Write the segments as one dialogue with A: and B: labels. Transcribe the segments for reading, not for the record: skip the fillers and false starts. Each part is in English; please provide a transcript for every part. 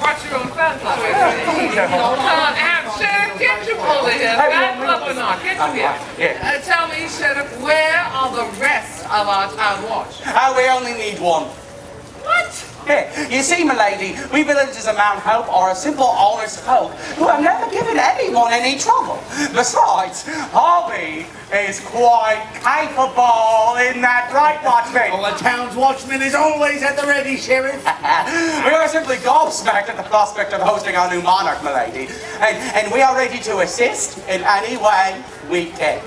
A: brought your own fan club. Sheriff, get you over here. Fan club or not, get you here. Tell me, Sheriff, where are the rest of our town watch?
B: We only need one.
A: What?
B: Here, you see, my lady, we villagers of Mount Hope are a simple, honest folk who have never given anyone any trouble. Besides, Hobby is quite capable in that, right, Watchman?
C: Well, the town's watchman is always at the ready, Sheriff.
B: We are simply gobsmacked at the prospect of hosting our new monarch, my lady, and we are ready to assist in any way we can.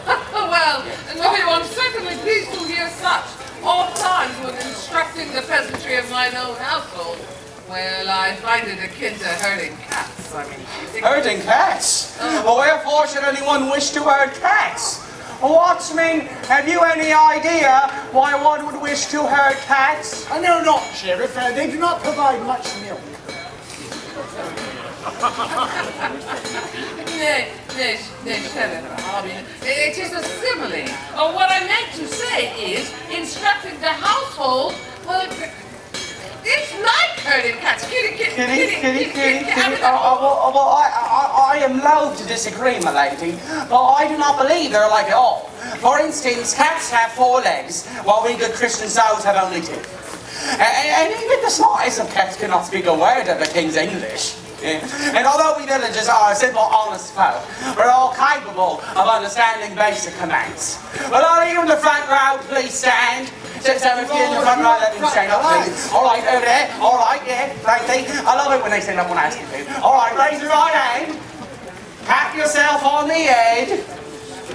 A: Well, no, I'm certainly pleased to hear such. All times when instructing the peasantry of mine own household, well, I find it akin to herding cats. I mean,
B: herding cats? Well, wherefore should anyone wish to herd cats? Watchman, have you any idea why one would wish to herd cats?
C: I know not, Sheriff. They do not provide much milk.
A: Nay, Sheriff, I mean, it is a simile. What I meant to say is, instructing the household, well, it's like herding cats. Kitty.
B: I am loath to disagree, my lady, but I do not believe they're like it all. For instance, cats have 4 legs, while we good Christian souls have only 2. And even the smartest of cats cannot speak a word of the king's English. Yeah. And although we villagers are a simple, honest folk, we're all capable of understanding basic commands. Well, are you in the front row, please stand? So if you're in the front row, let me stand up, please. All right, over there. All right, yeah, thank you. I love it when they stand up when I ask you to. All right, raise your right hand. Pat yourself on the head.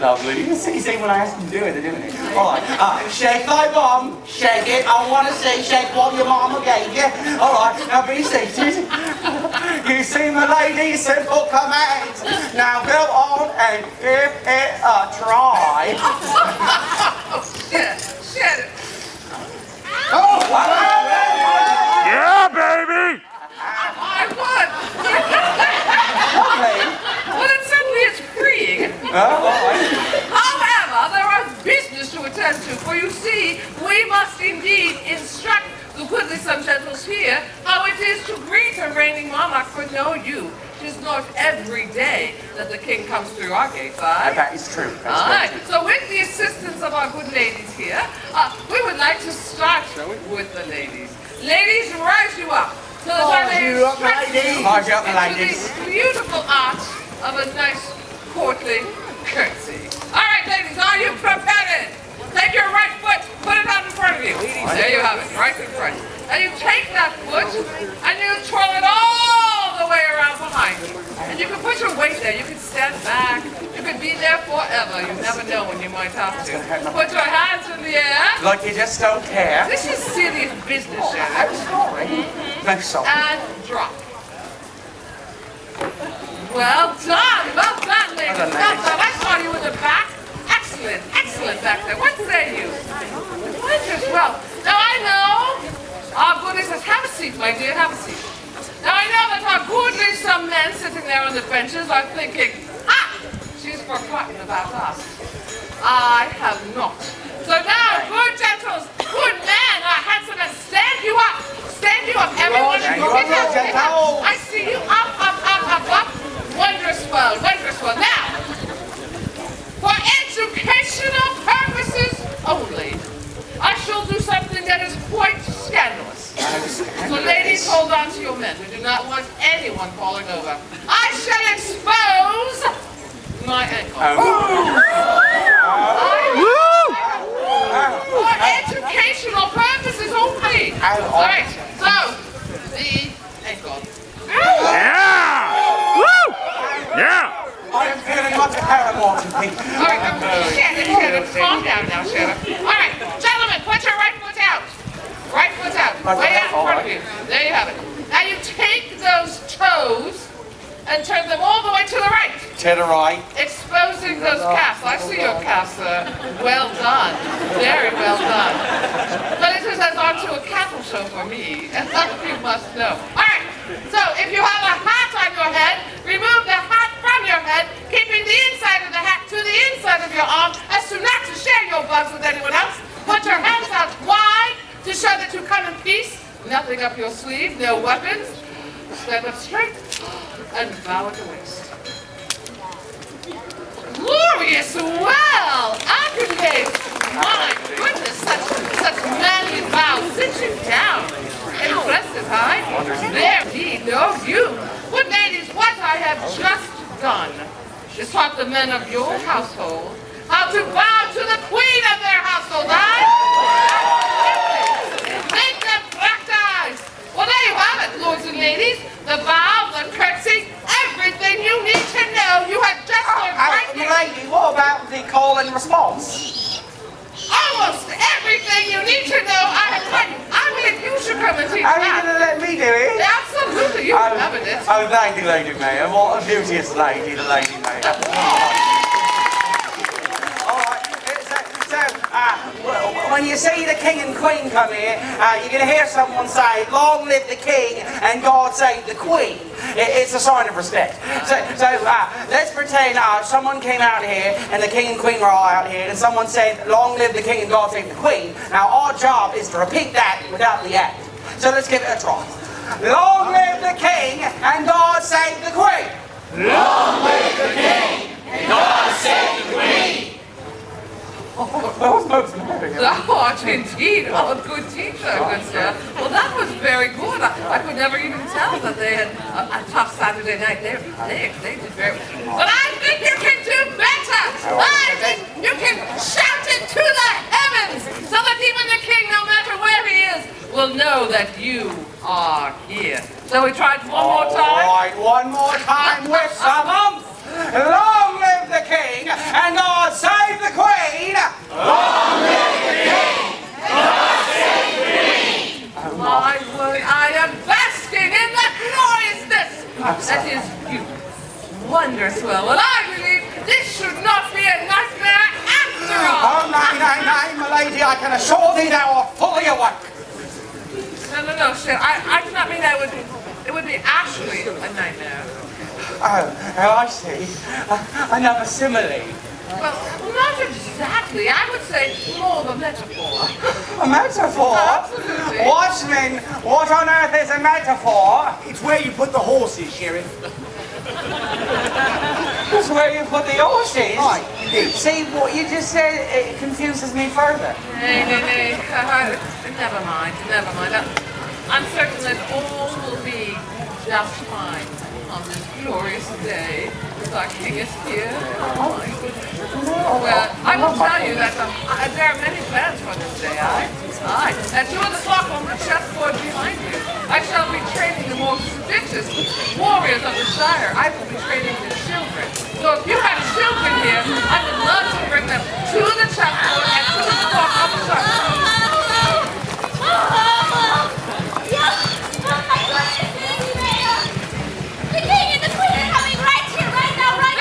B: Lovely. You see when I ask them to do it, they're doing it. All right. Shake thy bum. Shake it. I want to see. Shake what your mama gave you. All right. Now be seated. You see, my lady, simple commands. Now go on and give it a try.
A: Sheriff.
B: Oh,
D: yeah, baby.
A: I won.
B: Lovely.
A: Well, it certainly is freeing. However, there is business to attend to, for you see, we must indeed instruct the goodly some gentles here how it is to greet a reigning monarch, for know you, 'tis not every day that the king comes through our gates, aye?
B: That is true.
A: Aye. So with the assistance of our good ladies here, we would like to start with the ladies. Ladies, rise you up. So that I may instruct you
B: Rise you up, my
A: into
B: ladies.
A: the beautiful art of a nice courtly curtsy. All right, ladies, are you prepared? Take your right foot, put it out in front of you. There you have it, right in front. And you take that foot and you twirl it all the way around behind you. And you can put your weight there. You can stand back. You can be there forever. You never know when you might have to. Put your hands in the air.
B: Like you just don't care.
A: This is serious business,
B: I'm
A: Sheriff.
B: sorry. No, sorry.
A: And drop. Well done, ladies. Well done. I saw you in the back. Excellent back there. What say you? Wonders. Well, now I know our goodness says, have a seat, my dear, have a seat. Now I know that our goodly some men sitting there on the benches are thinking, she's forgotten about us. I have not. So now, good gentles, good men, handsome men, stand you up. Stand you up, everyone. Get up. I see you up. Wondrous well. Now, for educational purposes only, I shall do something that is quite scandalous. So ladies, hold on to your men. We do not want anyone falling over. I shall expose my ankle. For educational purposes only. All right, so, the ankle.
D: Yeah! Woo! Yeah!
B: I am feeling much paramour to me.
A: All right, Sheriff, calm down now, Sheriff. All right, gentlemen, put your right foot out. Right foot out, way out in front of you. There you have it. Now you take those toes and turn them all the way to the right.
B: To the right.
A: Exposing those calves. I see your calves, sir. Well done. Very well done. But it is as onto a cattle show for me, and you must know. All right, so if you have a hat on your head, remove the hat from your head, keeping the inside of the hat to the inside of your arm, as to not to share your bugs with anyone else. Put your hands out wide to show that you come in peace. Nothing up your sleeve, no weapons. stand up straight, and bow at the waist. Glorious, well, Accolade, my goodness, such manly bow. Sit you down. Impressive, huh? There, indeed, no, you. But ladies, what I have just done is taught the men of your household how to bow to the queen of their household, huh? Make them practice. Well, there you have it, lords and ladies. The bow, the curtsy, everything you need to know. You have just learned right here.
B: Lady, what about the call and response?
A: Almost everything you need to know, I have taught you. I mean, you should come and teach
B: Are you
A: that.
B: going to let me do it?
A: Absolutely, you covered it.
B: Oh, thank you, Lady Mayor. What a beauteous lady, the Lady Mayor. When you see the king and queen come here, you're going to hear someone say, "Long live the king and God save the queen." It's a sign of respect. So let's pretend someone came out here and the king and queen were all out here and someone said, "Long live the king and God save the queen." Now our job is to repeat that without the act. So let's give it a try. Long live the king and God save the queen.
E: Long live the king and God save the queen.
A: Thou art indeed a good teacher, good sir. Well, that was very good. I could never even tell that they had a tough Saturday night. They did very well. But I think you can do better. I think you can shout it to the heavens so that even the king, no matter where he is, will know that you are here. So we tried one more time?
B: All right, one more time with some umph. Long live the king and God save the queen.
E: Long live the king and God save the queen.
A: My word, I am basking in the gloriousness that is you. Wondrous well. Well, I believe this should not be a nightmare after all.
B: Oh, nay, my lady, I can assure thee thou art fully awake.
A: No, sir. I do not mean that it would be actually a nightmare.
B: Oh, I see. Another simile.
A: Well, not exactly. I would say more of a metaphor.
B: A metaphor?
A: Absolutely.
B: Watchman, what on earth is a metaphor?
C: It's where you put the horses, Sheriff.
B: It's where you put the horses.
C: Right, indeed.
B: See, what you just said, it confuses me further.
A: Nay. Never mind. I'm certain that all will be just fine on this glorious day. Our king is here. Oh my goodness. Well, I will tell you that there are many plans for this day. Aye. At 2 o'clock on the chessboard behind you, I shall be training the most prodigious warriors of the Shire. I will be training the children. So if you have children here, I would love to bring them to the chessboard at 2 o'clock on the chessboard.
F: The king and the queen are coming right here, right now, right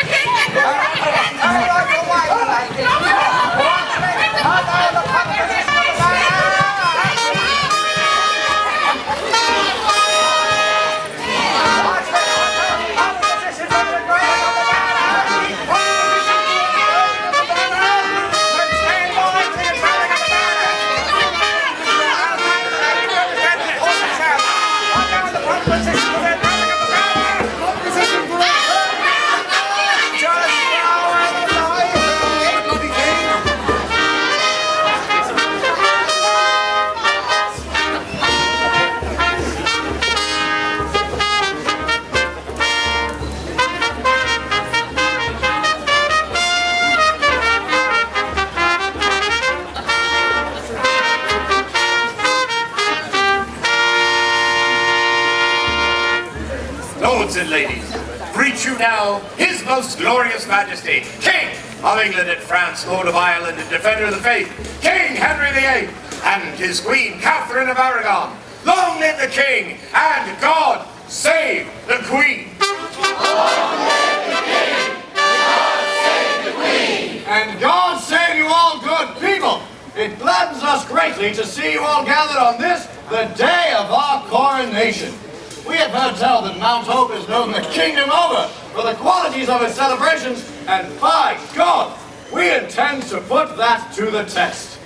E: Lords and ladies, greet you now, His Most Glorious Majesty, King of England and France, Lord of Ireland and Defender of the Faith, King Henry VIII, and his Queen Catherine of Aragon. Long live the King, and God save the Queen!
F: Long live the king! God save the queen!
G: And God save you all, good people! It gladdens us greatly to see you all gathered on this, the day of our coronation. We have heard tell that Mount Hope is known the kingdom over for the qualities of its celebrations, and by God, we intend to put that to the test.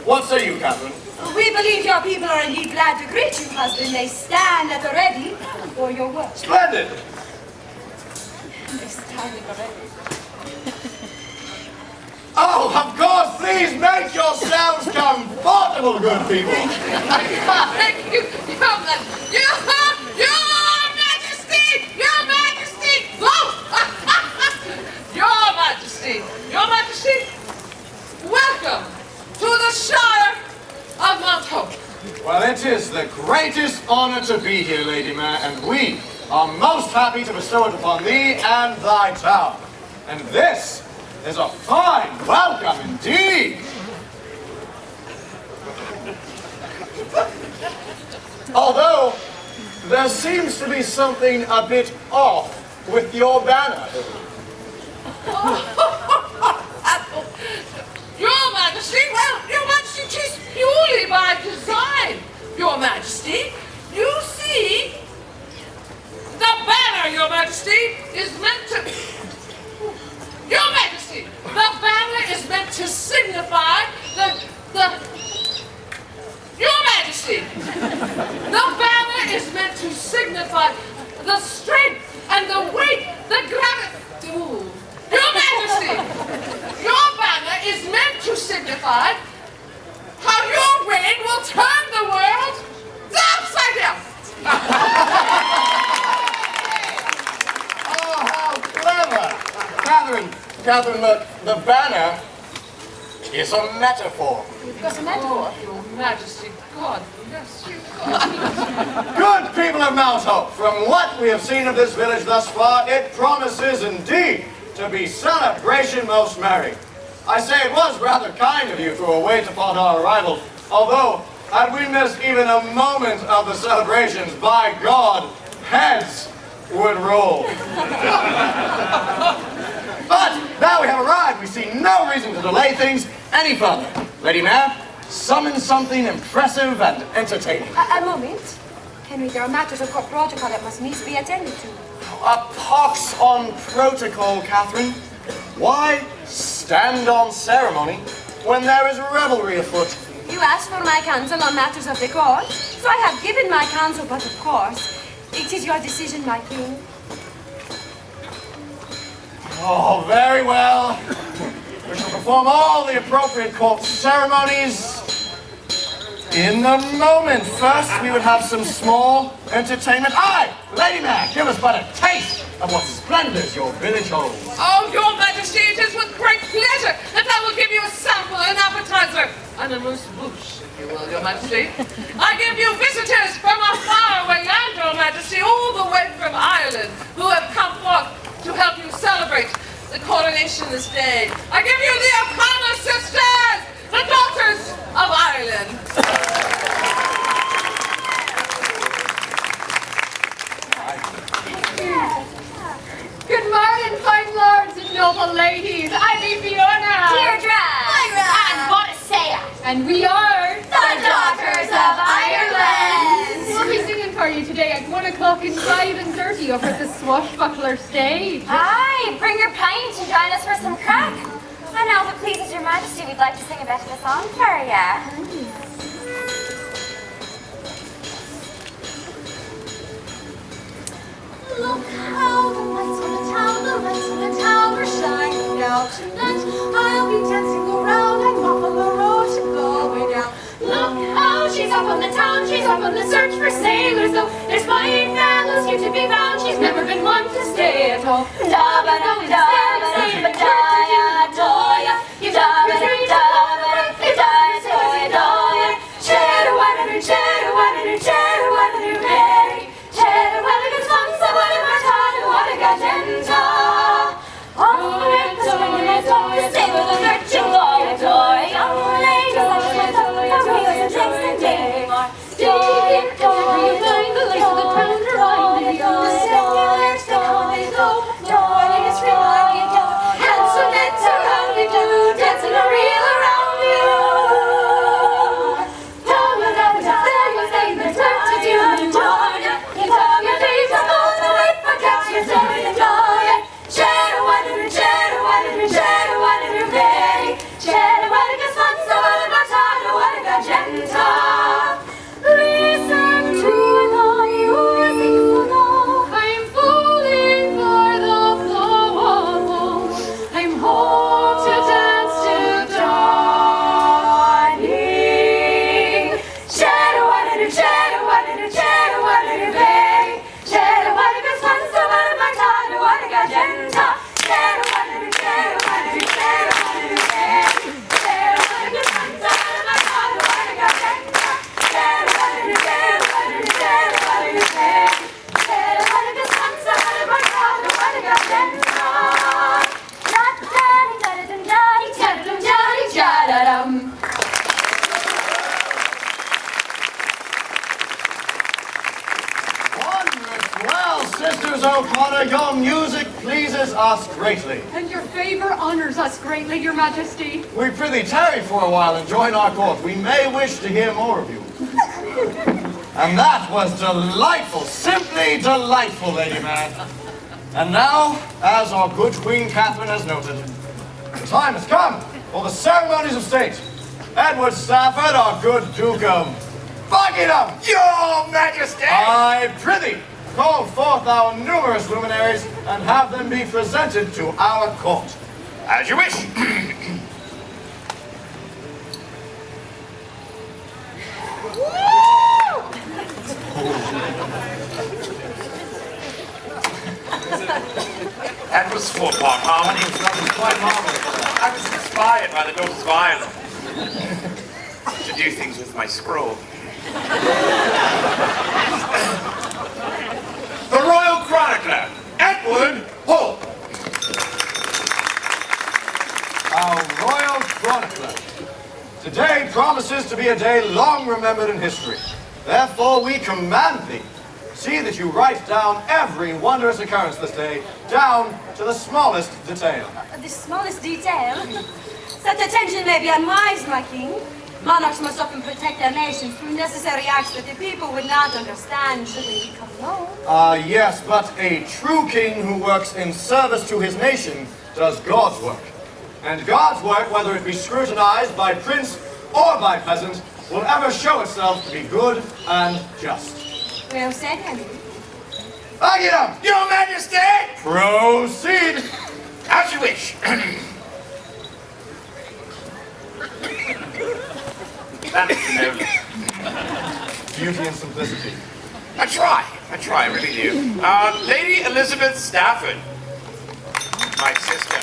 G: What say you, Catherine?
H: We believe your people are indeed glad to greet you, husband. They stand at the ready for your work.
G: Splendid.
H: They stand at the ready.
G: Oh, of course, please make yourselves comfortable, good people.
A: Thank you, Your Majesty! Your Majesty! Oh! Your Majesty! Your Majesty! Welcome to the Shire of Mount Hope.
G: Well, it is the greatest honor to be here, Lady Mare, and we are most happy to bestow it upon thee and thy town. And this is a fine welcome indeed. Although, there seems to be something a bit off with your banner.
A: Your Majesty, well, Your Majesty, it is purely by design, Your Majesty. You see, the banner, Your Majesty, is meant to... Your Majesty, the banner is meant to signify Your Majesty, the banner is meant to signify the strength and the weight, the gravity. Your Majesty, your banner is meant to signify how your reign will turn the world upside down.
G: Oh, how clever! Catherine, the banner is a metaphor.
H: You've got a metaphor.
A: Oh, Your Majesty, God bless you, God.
G: Good people of Mount Hope, from what we have seen of this village thus far, it promises indeed to be celebration most merry. I say it was rather kind of you to await upon our arrival, although, had we missed even a moment of the celebrations, by God, heads would roll. But now we have arrived, we see no reason to delay things any further. Lady Mare, summon something impressive and entertaining.
H: A moment. Henry, there are matters of court protocol that must needs be attended to.
G: A pox on protocol, Catherine. Why stand on ceremony when there is revelry afoot?
H: You asked for my counsel on matters of the court, so I have given my counsel, but of course, it is your decision, my king.
G: Oh, very well. We shall perform all the appropriate court ceremonies in a moment. First, we would have some small entertainment. Aye, Lady Mare, give us but a taste of what splendors your village holds.
A: Oh, Your Majesty, it is with great pleasure that I will give you a sample, an appetizer, and a moose bouche, if you will, Your Majesty. I give you visitors from a faraway land, Your Majesty, all the way from Ireland, who have come forth to help you celebrate the coronation this day. I give you the O'Connor sisters, the daughters of Ireland.
I: Good morning, fine lords and noble ladies. I'm Fiona.
J: Deirdre. Myra. And Boadicea.
I: And we are
J: the Daughters of Ireland.
I: We'll be singing for you today at 1 o'clock and 5:30 over at the Swashbuckler stage.
J: Aye, bring your pint and join us for some crack. And now, if it pleases your Majesty, we'd like to sing a bit of a song for you. Look how the lights on the tower shine out tonight. I'll be dancing around, I'm off on the road to Galway now. Look how she's up on the town, she's up on the search for sailors, though there's fine fellows here to be found. She's never been one to stay at home. Don't
G: Sisters O'Connor, your music pleases us greatly.
I: And your favor honors us greatly, your majesty.
G: We prithee tarry for a while and join our court. We may wish to hear more of you. And that was delightful, simply delightful, Lady Mad. And now, as our good Queen Catherine has noted, the time has come for the ceremonies of state. Edward Stafford, our good Duke of Buckingham,
E: Your Majesty!
G: I prithee, call forth our numerous luminaries and have them be presented to our court.
E: As you wish. That was four-part harmony. It was nothing quite marvelous. I was inspired by the Daughters of Ireland to do things with my scroll. The Royal Chronicler, Edward Hall.
G: Our Royal Chronicler. Today promises to be a day long remembered in history. Therefore, we command thee, see that you write down every wondrous occurrence this day, down to the smallest detail.
H: The smallest detail? Such attention may be unwise, my king. Monarchs must often protect their nations through necessary acts that the people would not understand should they become known.
G: Yes, but a true king who works in service to his nation does God's work. And God's work, whether it be scrutinized by prince or by peasant, will ever show itself to be good and just.
H: Well said, Henry.
G: Buckingham!
E: Your Majesty!
G: Proceed!
E: As you wish.
G: Beauty and simplicity.
E: I try, I really do. Lady Elizabeth Stafford, my sister.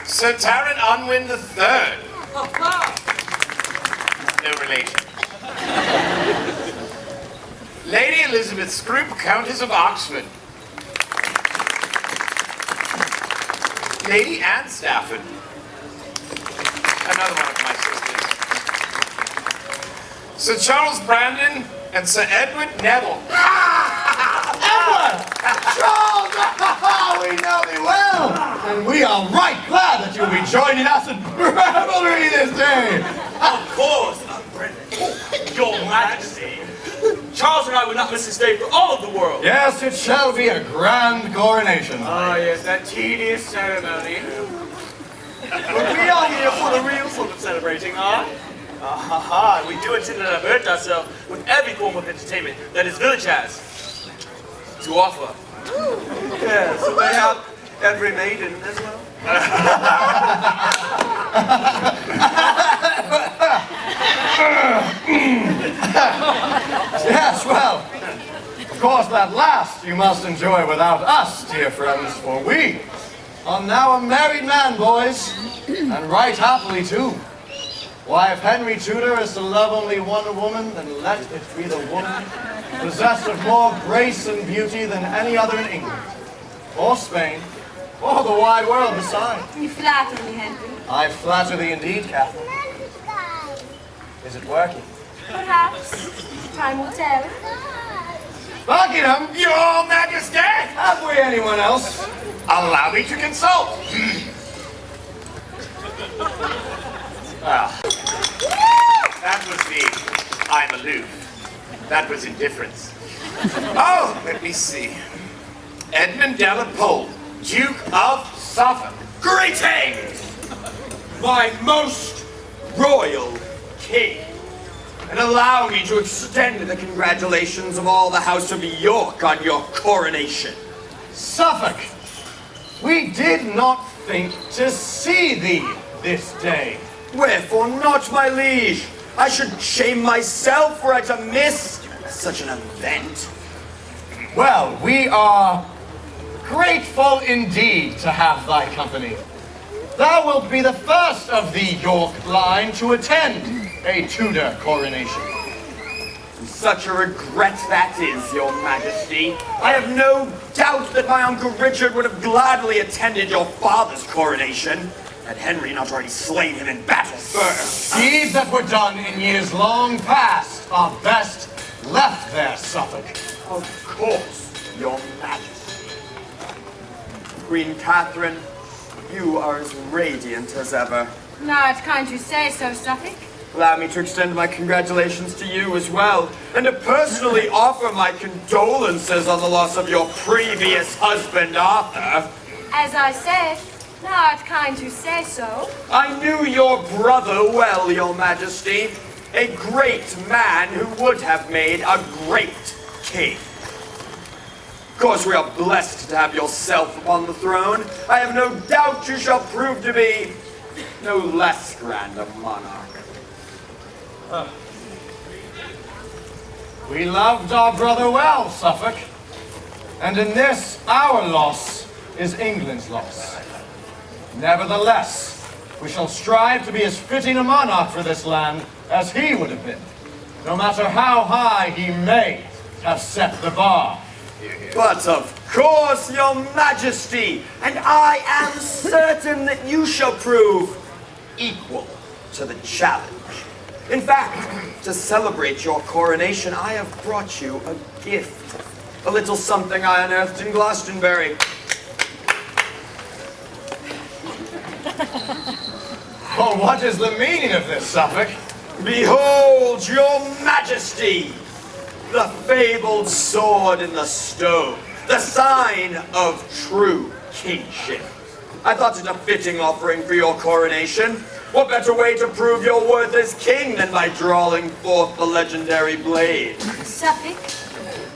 E: Sir Taran Unwin III. No relation. Lady Elizabeth Scroop, Countess of Oxford. Lady Anne Stafford. Another one of my sisters. Sir Charles Brandon and Sir Edward Neville.
G: Edward! Charles! We know thee well! And we are right glad that you'll be joining us in revelry this day!
K: Of course, Your Majesty. Charles and I would not miss this day for all of the world.
G: Yes, it shall be a grand coronation.
C: Yes, that tedious ceremony.
K: But we are here for the real sort of celebrating, huh? We do intend to divert ourselves with every form of entertainment that this village has to offer.
C: Yes, so they have every maiden as well.
G: Yes, well, of course that last you must enjoy without us, dear friends, for we are now a married man, boys, and right happily too. Why, if Henry Tudor is to love only one woman, then let it be the woman possessed of more grace and beauty than any other in England, or Spain, or the wide world beside.
H: You flatter me, Henry.
G: I flatter thee indeed, Catherine. Is it working?
H: Perhaps. Time will tell.
G: Buckingham!
E: Your Majesty!
G: Have we anyone else?
E: Allow me to consult. That was the I'm aloof. That was indifference. Oh, let me see. Edmund de la Pole, Duke of Suffolk. Greetings!
K: My most royal king. And allow me to extend the congratulations of all the House of York on your coronation.
G: Suffolk, we did not think to see thee this day.
K: Wherefore not, my liege? I should shame myself were I to miss such an event.
G: Well, we are grateful indeed to have thy company. Thou wilt be the first of the York line to attend a Tudor coronation.
K: Such a regret that is, your majesty. I have no doubt that my uncle Richard would have gladly attended your father's coronation, had Henry not already slain him in battle.
G: Deeds that were done in years long past are best left there, Suffolk.
K: Of course, Your Majesty. Queen Catherine, you are as radiant as ever.
H: No, it's kind you say so, Suffolk.
K: Allow me to extend my congratulations to you as well, and to personally offer my condolences on the loss of your previous husband, Arthur.
H: As I said, no, it's kind you say so.
K: I knew your brother well, Your Majesty. A great man who would have made a great king. Of course, we are blessed to have yourself upon the throne. I have no doubt you shall prove to be no less grand a monarch.
G: We loved our brother well, Suffolk. And in this, our loss is England's loss. Nevertheless, we shall strive to be as fitting a monarch for this land as he would have been, no matter how high he may have set the bar.
K: But of course, Your Majesty, and I am certain that you shall prove equal to the challenge. In fact, to celebrate your coronation, I have brought you a gift. A little something I unearthed in Glastonbury.
G: Well, what is the meaning of this, Suffolk?
K: Behold, Your Majesty, the fabled sword in the stone, the sign of true kingship. I thought it a fitting offering for your coronation. What better way to prove your worth as king than by drawing forth the legendary blade?
H: Suffolk,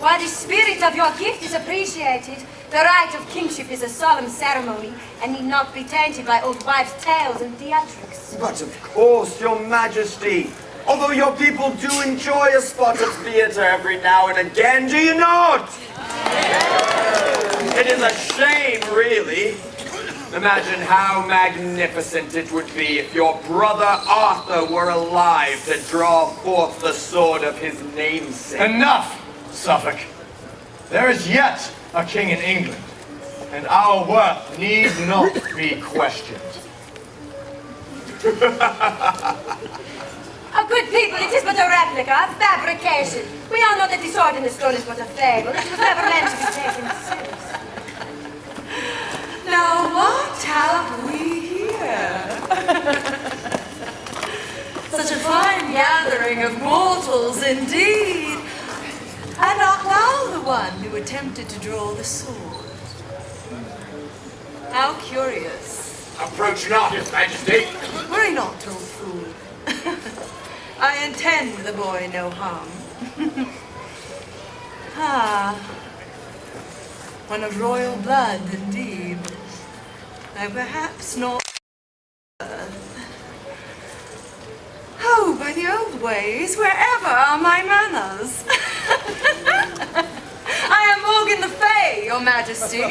H: while the spirit of your gift is appreciated, the rite of kingship is a solemn ceremony and need not be tainted by old wives' tales and theatrics.
K: But of course, Your Majesty, although your people do enjoy a spot of theater every now and again, do you not? It is a shame, really. Imagine how magnificent it would be if your brother Arthur were alive to draw forth the sword of his namesake.
G: Enough, Suffolk. There is yet a king in England, and our worth need not be questioned.
H: Oh, good people, it is but a replica, a fabrication. We all know that the sword in the stone is but a fable. It was never meant to be taken seriously.
A: Now what have we here? Such a fine gathering of mortals indeed. And art thou the one who attempted to draw the sword? How curious.
E: Approach not, His Majesty.
A: Worry not, old fool. I intend the boy no harm. One of royal blood, indeed. Though perhaps not. Oh, by the old ways, wherever are my manners? I am Morgan the Fay, Your Majesty,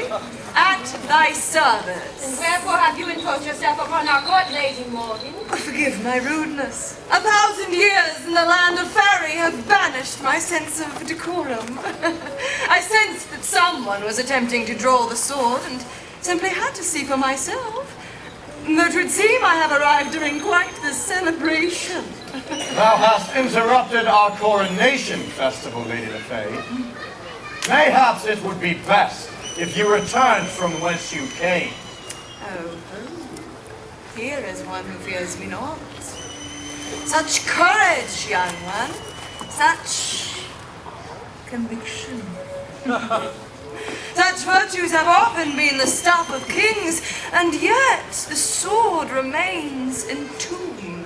A: at thy service.
H: And wherefore have you imposed yourself upon our court, Lady Morgan?
A: Forgive my rudeness. 1,000 years in the land of Fairy have banished my sense of decorum. I sensed that someone was attempting to draw the sword and simply had to see for myself. Though it would seem I have arrived during quite the celebration.
G: Thou hast interrupted our coronation festival, Lady Lefay. Mayhaps it would be best if you returned from whence you came.
A: Oh, here is one who fears me not. Such courage, young one. Such conviction. Such virtues have often been the stuff of kings, and yet the sword remains entombed.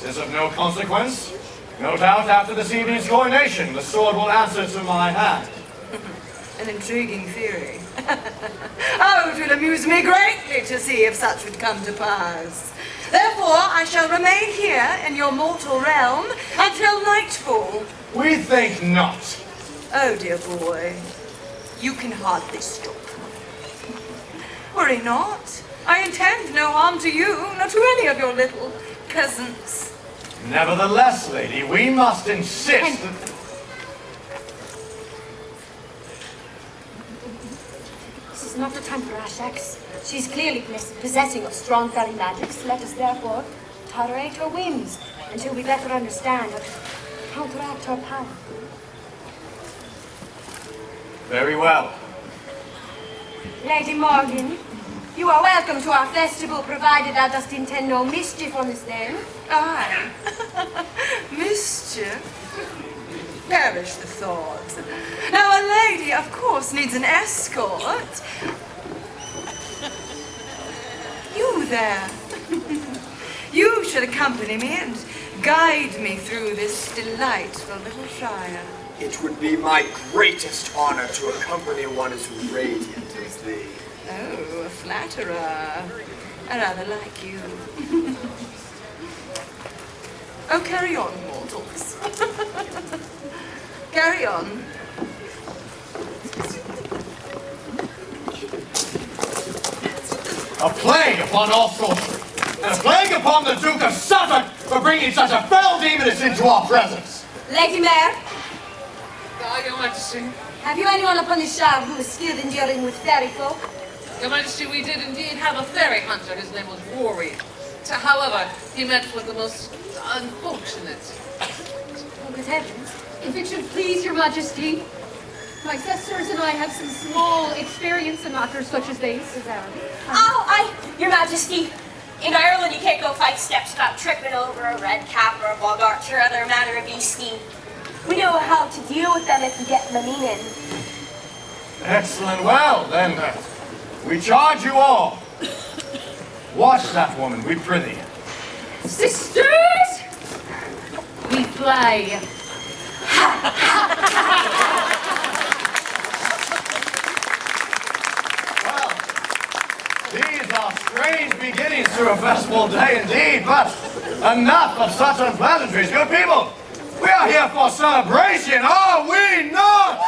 G: This is of no consequence. No doubt after this evening's coronation, the sword will answer to my hand.
A: An intriguing theory. Oh, it would amuse me greatly to see if such would come to pass. Therefore, I shall remain here in your mortal realm until nightfall.
G: We think not.
A: Oh, dear boy, you can hardly stop. Worry not. I intend no harm to you, nor to any of your little peasants.
G: Nevertheless, lady, we must insist that...
H: This is not the time for rash acts. She is clearly possessing of strong fairy magics. Let us therefore tolerate her whims until we better understand how to counteract her power.
G: Very well.
H: Lady Morgan, you are welcome to our festival, provided thou dost intend no mischief on this day.
A: Aye. Mischief? Perish the thought. Now, a lady, of course, needs an escort. You there. You should accompany me and guide me through this delightful little shire.
K: It would be my greatest honor to accompany one as radiant as thee.
A: Oh, a flatterer. I rather like you. Oh, carry on, mortals. Carry on.
G: A plague upon all sorcery, and a plague upon the Duke of Suffolk for bringing such a fell demoness into our presence.
H: Lady Mayor,
A: Your Majesty.
H: have you anyone upon this shire who is skilled in dealing with fairy folk?
A: Your Majesty, we did indeed have a fairy hunter. His name was Rory. However, he met with the most unfortunate.
H: Oh, good heavens.
I: If it should please your majesty, my sisters and I have some small experience in matters such as these.
H: Your majesty, in Ireland you can't go 5 steps without tripping over a red cap or a boggart or other matter of beastie. We know how to deal with them if we get them in.
G: Excellent. Well, then, we charge you all. Watch that woman, we prithee.
I: Sisters! We fly.
G: Well, these are strange beginnings to a festival day indeed, but enough of such unpleasantries. Good people, we are here for celebration, are we not?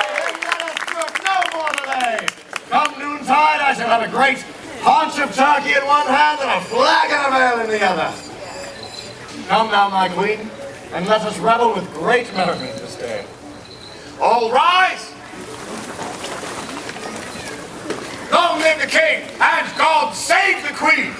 G: Then let us brook no more delay. Come noontide, I shall have a great haunch of turkey in one hand and a flagon of ale in the other. Come now, my queen, and let us revel with great merriment this day.
E: All rise! Long live the king, and God save the queen!